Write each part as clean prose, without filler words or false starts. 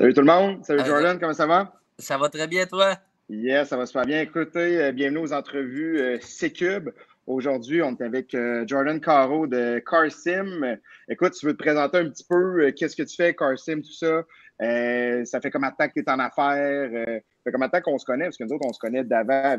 Salut tout le monde, salut Euh, Jordan, comment ça va? Ça va très bien, toi? Yes, ça va super bien. Écoutez, bienvenue aux entrevues C-Cube. Aujourd'hui, on est avec Jordan Caro de CarSim. Écoute, tu veux te présenter un petit peu, qu'est-ce que tu fais, CarSim, tout ça? Ça fait combien de temps que tu es en affaires? Ça fait combien de temps qu'on se connaît? Parce que nous autres, on se connaît d'avant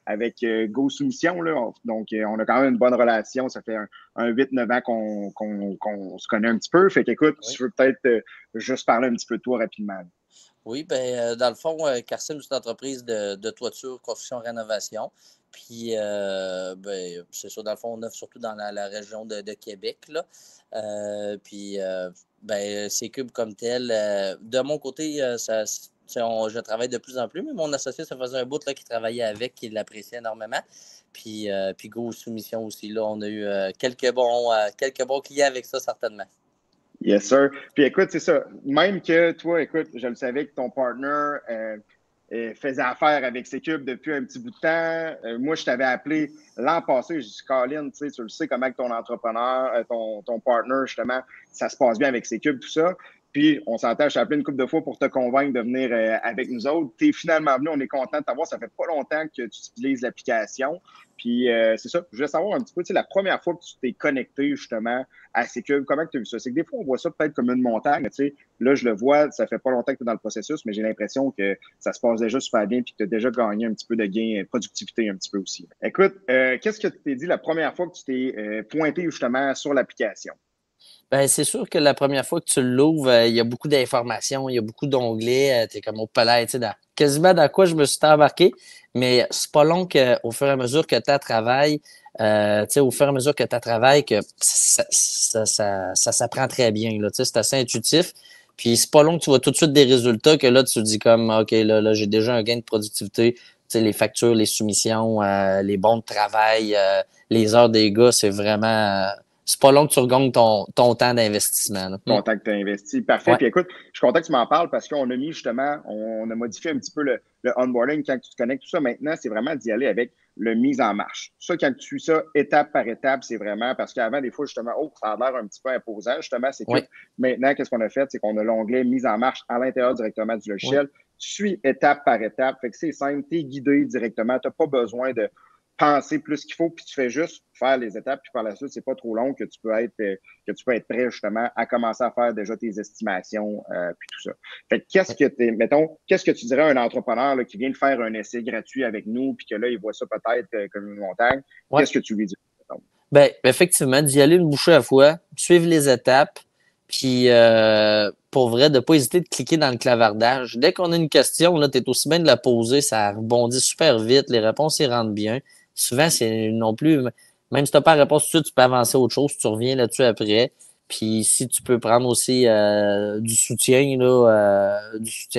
avec Go Soumission, là. Donc, on a quand même une bonne relation. Ça fait un 8-9 ans qu'on se connaît un petit peu. Fait qu'écoute, Oui. tu veux peut-être juste parler un petit peu de toi rapidement. Oui, dans le fond, Carsim, c'est une entreprise de toiture, construction, rénovation. Puis, c'est ça, dans le fond, on offre surtout dans la région de Québec, là. C'est Cube comme tel. De mon côté, je travaille de plus en plus, mais mon associé, ça faisait un bout là, qui travaillait avec, qui l'appréciait énormément. Puis Go Soumission aussi, là, on a eu quelques bons clients avec ça, certainement. Yes, sir. Puis écoute, c'est ça. Même que toi, écoute, je le savais que ton partner faisait affaire avec Sécube depuis un petit bout de temps. Moi, je t'avais appelé l'an passé. J'ai dit, Colin, tu le sais comment que ton entrepreneur, ton partner, justement, ça se passe bien avec Sécube, tout ça. Puis, on s'entend, je t'ai appelé une couple de fois pour te convaincre de venir avec nous autres. Tu es finalement venu, on est content de t'avoir. Ça fait pas longtemps que tu utilises l'application. Puis, c'est ça. Je voulais savoir un petit peu, tu sais, la première fois que tu t'es connecté, justement, à Sécube, comment tu as vu ça? C'est que des fois, on voit ça peut-être comme une montagne, tu sais. Là, je le vois, ça fait pas longtemps que tu es dans le processus, mais j'ai l'impression que ça se passe déjà super bien puis que tu as déjà gagné un petit peu de gain, productivité un petit peu aussi. Écoute, qu'est-ce que tu t'es dit la première fois que tu t'es pointé justement sur l'application? Ben, c'est sûr que la première fois que tu l'ouvres, il y a beaucoup d'informations, il y a beaucoup d'onglets, tu es comme au palais, tu sais, quasiment dans quoi je me suis embarqué, mais c'est pas long qu'au fur et à mesure que tu travailles, tu sais, au fur et à mesure que tu travailles, que ça s'apprend très bien, là, tu sais, c'est assez intuitif, puis c'est pas long que tu vois tout de suite des résultats que là, tu te dis comme, OK, là, j'ai déjà un gain de productivité, tu sais, les factures, les soumissions, les bons de travail, les heures des gars, c'est vraiment... c'est pas long que tu regagnes ton temps d'investissement. Content que tu as investi. Parfait. Ouais. Puis écoute, je suis content que tu m'en parles parce qu'on a mis justement, on a modifié un petit peu le onboarding quand tu te connectes. Tout ça maintenant, c'est vraiment d'y aller avec le mise en marche. Ça, quand tu suis ça étape par étape, c'est vraiment parce qu'avant, des fois, justement, ça a l'air un petit peu imposant. Justement, c'est que Ouais. maintenant, qu'est-ce qu'on a fait? C'est qu'on a l'onglet mise en marche à l'intérieur directement du Ouais. logiciel. Tu suis étape par étape. Fait que c'est simple, tu es guidé directement. Tu n'as pas besoin de penser plus qu'il faut, puis tu fais juste faire les étapes, puis par la suite, c'est pas trop long que tu peux être prêt justement à commencer à faire déjà tes estimations, puis tout ça. Fait que qu'est-ce que tu dirais à un entrepreneur là, qui vient de faire un essai gratuit avec nous, puis que là, il voit ça peut-être comme une montagne, Ouais. qu'est-ce que tu lui dis? Ben, effectivement, d'y aller une bouchée à la fois, suivre les étapes, puis pour vrai, de ne pas hésiter de cliquer dans le clavardage. Dès qu'on a une question, là, tu es aussi bien de la poser, ça rebondit super vite, les réponses y rentrent bien. Souvent, c'est non plus, même si tu n'as pas la réponse tout de suite, tu peux avancer à autre chose, tu reviens là-dessus après. Puis si tu peux prendre aussi du soutien,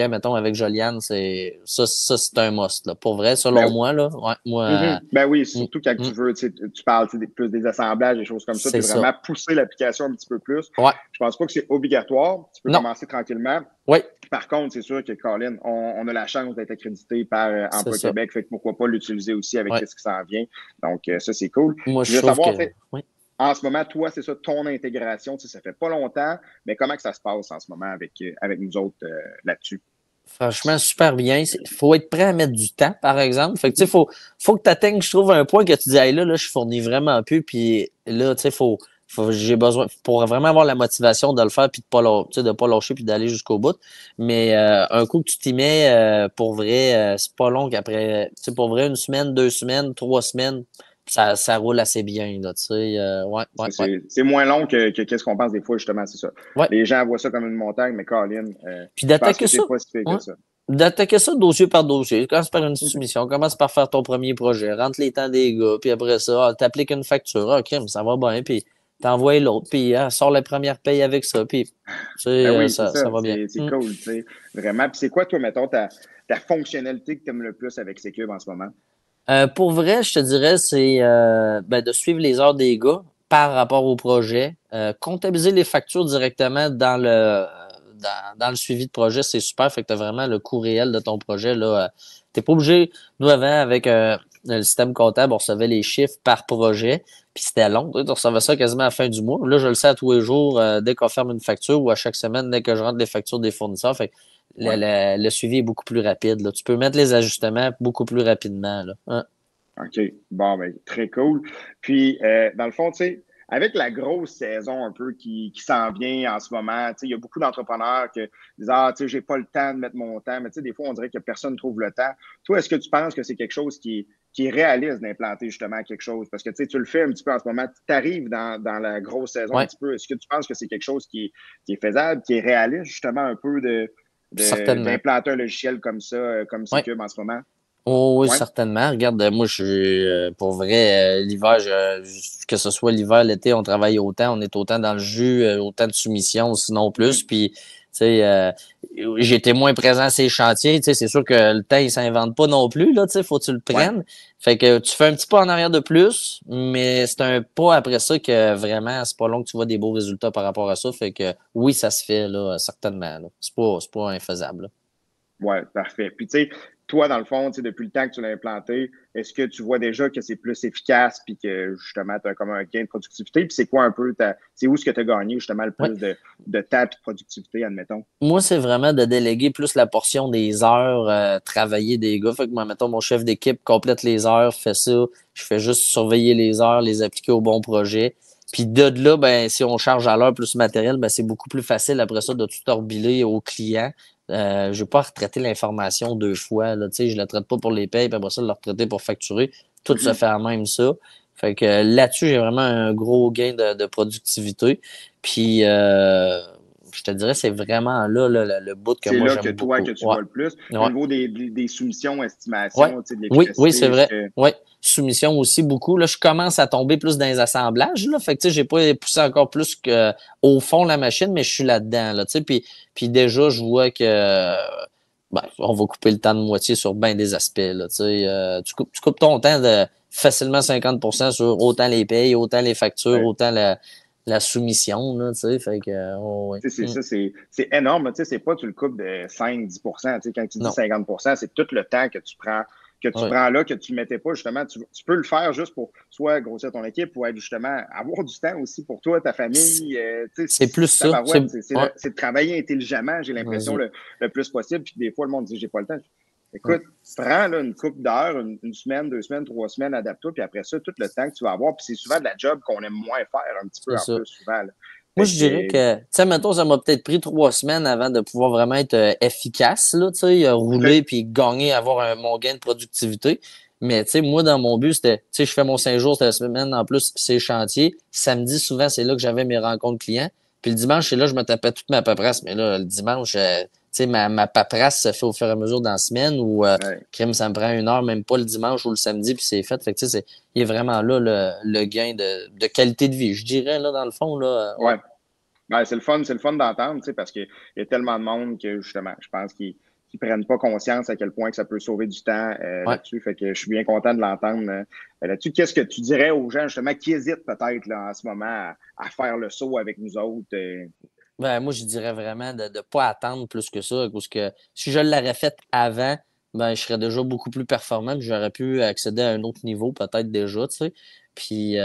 mettons, avec Joliane, ça c'est un must, là. Pour vrai, selon Ben, moi, là. Ouais, moi, Ben oui, mm, surtout quand mm, tu veux, tu parles plus des assemblages, des choses comme ça, c'est puis ça. vraiment pousser l'application un petit peu plus. Ouais. Je pense pas que c'est obligatoire. Tu peux Non. commencer tranquillement. Oui, Par contre, c'est sûr que Colin, on a la chance d'être accrédité par c'est Emploi ça. Québec, fait que pourquoi pas l'utiliser aussi avec Ouais. ce qui s'en vient. Donc, ça, c'est cool. Moi, Je je veux trouve que savoir, tu sais, oui. en ce moment, toi, c'est ça, ton intégration, tu sais, ça fait pas longtemps, mais comment que ça se passe en ce moment avec nous autres là-dessus? Franchement, super bien. Il faut être prêt à mettre du temps, par exemple. Fait que, tu sais, faut que tu atteignes, je trouve, un point que tu dis, hey, là, je fournis vraiment plus. Puis là, tu sais, j'ai besoin, pour vraiment avoir la motivation de le faire, puis de pas lâcher, puis d'aller jusqu'au bout. Mais un coup que tu t'y mets, pour vrai, c'est pas long qu'après, tu sais, pour vrai, une semaine, 2 semaines, 3 semaines, ça roule assez bien, là, tu sais. Ouais, ouais, ouais. C'est moins long que qu'est-ce qu'on pense des fois, justement, c'est ça. Ouais. Les gens voient ça comme une montagne, mais Colin, Puis je pense d'attaquer que ça. c'est pas si fait Ouais. que ça. D'attaquer ça dossier par dossier. Commence par une soumission. Commence par faire ton premier projet. Rentre les temps des gars. Puis après ça, t'appliques une facture. OK, mais ça va bien. Puis t'envoies l'autre. Puis sors la première paye avec ça. Puis, tu Ben sais, oui, c'est ça ça. va bien. C'est cool, tu sais. Vraiment. Puis c'est quoi, toi, mettons, ta fonctionnalité que tu aimes le plus avec Secube en ce moment? Pour vrai, je te dirais, c'est de suivre les heures des gars par rapport au projet. Comptabiliser les factures directement dans le suivi de projet, c'est super. Fait que tu as vraiment le coût réel de ton projet. Là. T'es pas obligé, nous avant, avec le système comptable, on recevait les chiffres par projet, puis c'était long. Tu recevais ça quasiment à la fin du mois. Là, je le sais à tous les jours, dès qu'on ferme une facture ou à chaque semaine, dès que je rentre les factures des fournisseurs. Fait que Ouais. le suivi est beaucoup plus rapide. Là. Tu peux mettre les ajustements beaucoup plus rapidement. Là. Hein? OK. Bon, ben, très cool. Puis, dans le fond, tu sais, avec la grosse saison un peu qui s'en vient en ce moment, tu sais, il y a beaucoup d'entrepreneurs qui disent, ah, tu sais, j'ai pas le temps de mettre mon temps, mais tu sais, des fois, on dirait que personne ne trouve le temps. Toi, est-ce que tu penses que c'est quelque chose qui est réaliste d'implanter justement quelque chose? Parce que, tu sais, tu le fais un petit peu en ce moment, tu arrives dans la grosse saison un Ouais, petit peu. Est-ce que tu penses que c'est quelque chose qui est faisable, qui est réaliste, justement, un peu certainement. d'implanter un logiciel comme ça, comme Ouais. C-Cube en ce moment? Oh, oui, Ouais. certainement. Regarde, moi, je suis pour vrai, l'hiver, que ce soit l'hiver, l'été, on travaille autant, on est autant dans le jus, autant de soumissions, sinon plus. Mhm. Puis, tu sais, j'étais moins présent à ces chantiers. Tu sais, c'est sûr que le temps, il s'invente pas non plus, là, tu sais, faut que tu le Ouais. prennes. Fait que tu fais un petit pas en arrière de plus, mais c'est un pas après ça que vraiment, c'est pas long que tu vois des beaux résultats par rapport à ça. Fait que oui, ça se fait, là, certainement, là. C'est pas infaisable, là. Ouais, parfait. Puis, tu sais, toi, dans le fond, tu sais, depuis le temps que tu l'as implanté, est-ce que tu vois déjà que c'est plus efficace puis que justement, tu as comme un gain de productivité? Puis, c'est quoi un peu c'est où est-ce que tu as gagné justement le Ouais. plus de temps et de productivité, admettons? Moi, c'est vraiment de déléguer plus la portion des heures travaillées des gars. Fait que moi, mettons, mon chef d'équipe complète les heures, fait ça. Je fais juste surveiller les heures, les appliquer au bon projet. Puis de là, ben, si on charge à l'heure plus matériel, ben, c'est beaucoup plus facile après ça de tout orbiler au client. Je vais pas retraiter l'information deux fois. Là, tu sais, je la traite pas pour les payes, puis après ça, le retraiter pour facturer. Tout se Mhm. fait en même ça. Fait que là-dessus, j'ai vraiment un gros gain de productivité. Puis je te dirais, c'est vraiment là, le bout que C'est moi là que j'aime toi, beaucoup. que tu Ouais. vois le plus. Puis, Ouais. au niveau des soumissions, Ouais. estimations, tu sais, de Oui, oui, l'efficacité, c'est est-ce vrai. que. Ouais. Soumission aussi beaucoup. Là, je commence à tomber plus dans les assemblages. Là. Fait que tu sais, j'ai pas poussé encore plus que au fond la machine, mais je suis là-dedans. Là, tu sais, puis déjà, je vois que ben, on va couper le temps de moitié sur bien des aspects. Là, tu sais, tu coupes ton temps de facilement 50% sur autant les payes, autant les factures, Ouais. autant la soumission. Là, tu sais, fait que oh, ouais. Tu sais, c'est ça, c'est énorme. Tu sais, c'est pas tu le coupes de 5-10%. Tu sais, quand tu dis Non. 50%, c'est tout le temps que tu Ouais. prends là, que tu ne mettais pas, justement. Tu peux le faire juste pour soit grossir ton équipe ou être justement avoir du temps aussi pour toi, ta famille. Tu C'est plus sais, ça. tabarouette, Ouais, c'est de travailler intelligemment, j'ai l'impression, vas-y. le plus possible. Puis des fois, le monde dit j'ai pas le temps. Ouais, Écoute, prends là, une couple d'heures, une semaine, 2 semaines, 3 semaines, adapte-toi, puis après ça, tout le temps que tu vas avoir. Puis c'est souvent de la job qu'on aime moins faire un petit peu c'est en ça. plus, souvent. Là. Moi, Fait je dirais que, que, tu sais, mettons, ça m'a peut-être pris 3 semaines avant de pouvoir vraiment être efficace, là, tu sais, OK. rouler puis gagner, avoir mon gain de productivité. Mais, tu sais, moi, dans mon but, c'était, tu sais, je fais mon 5 jours cette semaine, en plus, c'est chantier. Samedi, souvent, c'est là que j'avais mes rencontres clients. Puis le dimanche, c'est là que je me tapais toute ma paperasse. Mais là, le dimanche, tu sais, ma paperasse se fait au fur et à mesure dans la semaine ou, Ouais. crime, ça me prend 1 heure, même pas le dimanche ou le samedi, puis c'est fait. Fait que, tu sais, il est vraiment là le gain de qualité de vie, je dirais, là, dans le fond, là, ouais. Ouais. Ouais, c'est le fun d'entendre, tu sais, parce qu'il y a tellement de monde que, justement, je pense qu'ils prennent pas conscience à quel point que ça peut sauver du temps Ouais. là-dessus. Fait que je suis bien content de l'entendre là-dessus. Qu'est-ce que tu dirais aux gens, justement, qui hésitent peut-être là, en ce moment à faire le saut avec nous autres? Ben, moi, je dirais vraiment de ne pas attendre plus que ça, parce que si je l'aurais fait avant, ben, je serais déjà beaucoup plus performant, puis j'aurais pu accéder à un autre niveau, peut-être déjà, tu sais. Puis,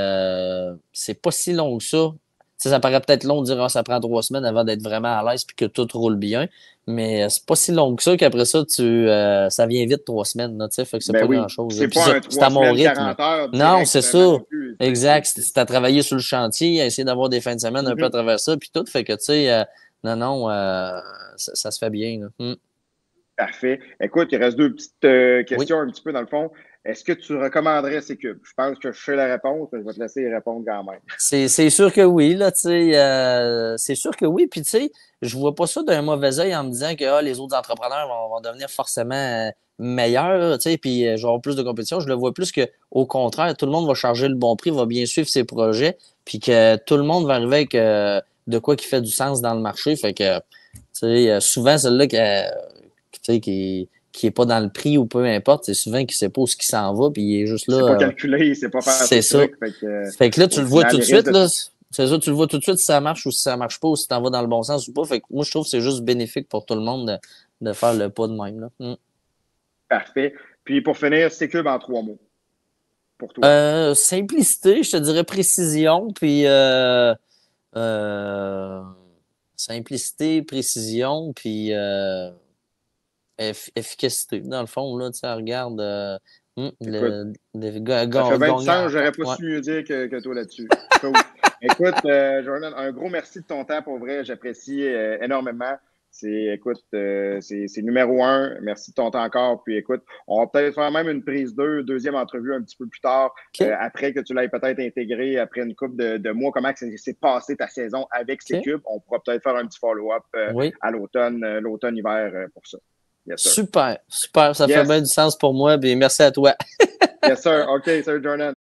c'est pas si long que ça. Tu sais, ça paraît peut-être long de dire, ah, ça prend 3 semaines avant d'être vraiment à l'aise puis que tout roule bien. Mais c'est pas si long que ça qu'après ça, ça vient vite 3 semaines, là, tu sais. Fait que c'est Ben pas oui, grand-chose, là. c'est Puis pas un c'est à trois mon semaines, rythme. 40 heures Non, c'est ça. directement non plus. Tu sais, Exact. C'est à travailler sur le chantier, à essayer d'avoir des fins de semaine un peu à Mhm. travers ça, puis tout. Fait que, tu sais, non, non, ça se fait bien, là. Parfait. Écoute, il reste deux petites Oui. questions un petit peu dans le fond. Est-ce que tu recommanderais ces cubes? Je pense que je sais la réponse, mais je vais te laisser y répondre quand même. C'est sûr que oui, là, tu sais, c'est sûr que oui. Puis, tu sais, je vois pas ça d'un mauvais œil en me disant que les autres entrepreneurs vont devenir forcément meilleurs, tu sais, puis je vais avoir plus de compétition. Je le vois plus que, au contraire, tout le monde va charger le bon prix, va bien suivre ses projets, puis que tout le monde va arriver avec de quoi qui fait du sens dans le marché. Fait que, tu sais, souvent, celle-là tu sais, qui est pas dans le prix ou peu importe, c'est souvent qui sait pas où ce qui s'en va, puis il est juste là. C'est pas calculé, c'est pas faire C'est ses ça. trucs. Fait que, Fait que là, tu au le vois tout final, de il risque suite, de. là. C'est ça, tu le vois tout de suite si ça marche ou si ça marche pas, ou si t'en vas dans le bon sens ou pas. Fait que moi, je trouve que c'est juste bénéfique pour tout le monde de faire le pas de même, là. Parfait. Puis pour finir, c'est cube en 3 mots. pour toi? Simplicité, je te dirais précision, puis euh, simplicité, précision, puis efficacité. Dans le fond, là, tu sais, regarde, Écoute, ça fait bien du gagnant sens. encore. J'aurais pas Ouais. su mieux dire que toi là-dessus. Cool. Écoute, Jordan, un gros merci de ton temps pour vrai. J'apprécie énormément. Écoute, c'est numéro un. Merci de ton temps encore. Puis écoute, on va peut-être faire même une prise 2, deuxième entrevue un petit peu plus tard, OK, après que tu l'aies peut-être intégré après une couple de mois. Comment s'est passé ta saison avec ces OK. cubes? On pourra peut-être faire un petit follow-up Oui. à l'automne-hiver pour ça. Yes, sir. Super, super. Ça fait bien Yes, du sens pour moi. Puis merci à toi. yes, sir. OK, Sir Jordan.